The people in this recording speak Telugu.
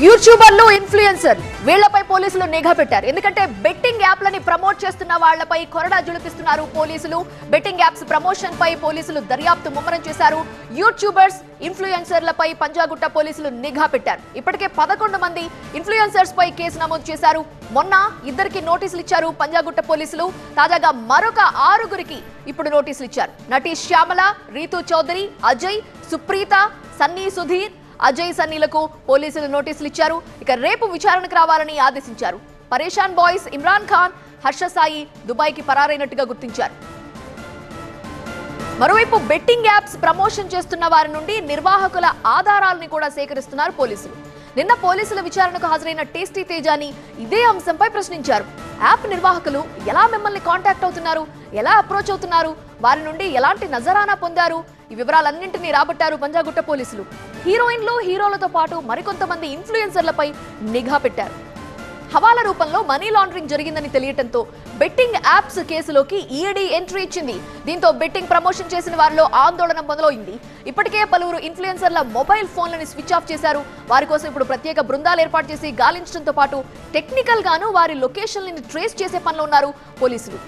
యూట్యూబర్లు ఇన్ఫ్లుయెన్సర్ వీళ్లపై పోలీసులు నిఘా పెట్టారు. ఎందుకంటే బెట్టింగ్ యాప్లని ప్రమోట్ చేస్తున్న వాళ్లపై కొరడా జులిపిస్తున్నారు పోలీసులు. బెట్టింగ్ యాప్స్ ప్రమోషన్ పై పోలీసులు దర్యాప్తు ముమ్మరం చేశారు. యూట్యూబర్స్ ఇన్ఫ్లుయెన్సర్లపై పంజాగుట్ట పోలీసులు నిఘా పెట్టారు. ఇప్పటికే 11 మంది ఇన్ఫ్లుయెన్సర్స్ పై కేసు నమోదు చేశారు. మొన్న 2కి నోటీసులు ఇచ్చారు పంజాగుట్ట పోలీసులు. తాజాగా మరొక 6గురికి ఇప్పుడు నోటీసులు ఇచ్చారు. నటి శ్యామల, రీతూ చౌదరి, అజయ్, సుప్రీత, సన్నీ సుధీర్, అజయ్ సన్నీలకు పోలీసులు నోటీసులు ఇచ్చారు. ఇక రేపు విచారణకు రావాలని ఆదేశించారు. పరేషాన్ బాయ్స్ ఇమ్రాన్ ఖాన్, హర్ష సాయి దుబాయ్కి పరారైనట్టుగా గుర్తించారు. మరోవైపు బెట్టింగ్ యాప్స్ ప్రమోషన్ చేస్తున్న వారి నుండి నిర్వాహకుల ఆధారాలను కూడా సేకరిస్తున్నారు పోలీసులు. నిన్న పోలీసుల విచారణకు హాజరైన టేస్టీ తేజాని ఇదే అంశంపై ప్రశ్నించారు. యాప్ నిర్వాహకులు ఎలా మిమ్మల్ని కాంటాక్ట్ అవుతున్నారు, ఎలా అప్రోచ్ అవుతున్నారు, వారి నుండి ఎలాంటి నజరానా పొందారు, ఈ వివరాలన్నింటినీ రాబట్టారు పంజాగుట్ట పోలీసులు. హీరోయిన్లు, హీరోలతో పాటు మరికొంతమంది ఇన్ఫ్లుయెన్సర్లపై నిఘా పెట్టారు. హవాలా రూపంలో మనీ లాండరింగ్ జరిగిందని తెలియటంతో బెట్టింగ్ యాప్స్ కేసులోకి ఈడీ ఎంట్రీ ఇచ్చింది. దీంతో బెట్టింగ్ ప్రమోషన్ చేసిన వారిలో ఆందోళన మొదలైంది. ఇప్పటికే పలువురు ఇన్ఫ్లుయెన్సర్ల మొబైల్ ఫోన్లను స్విచ్ ఆఫ్ చేశారు. వారి కోసం ఇప్పుడు ప్రత్యేక బృందాలు ఏర్పాటు చేసి గాలించడంతో పాటు టెక్నికల్ గాను వారి లొకేషన్లను ట్రేస్ చేసే పనిలో ఉన్నారు పోలీసులు.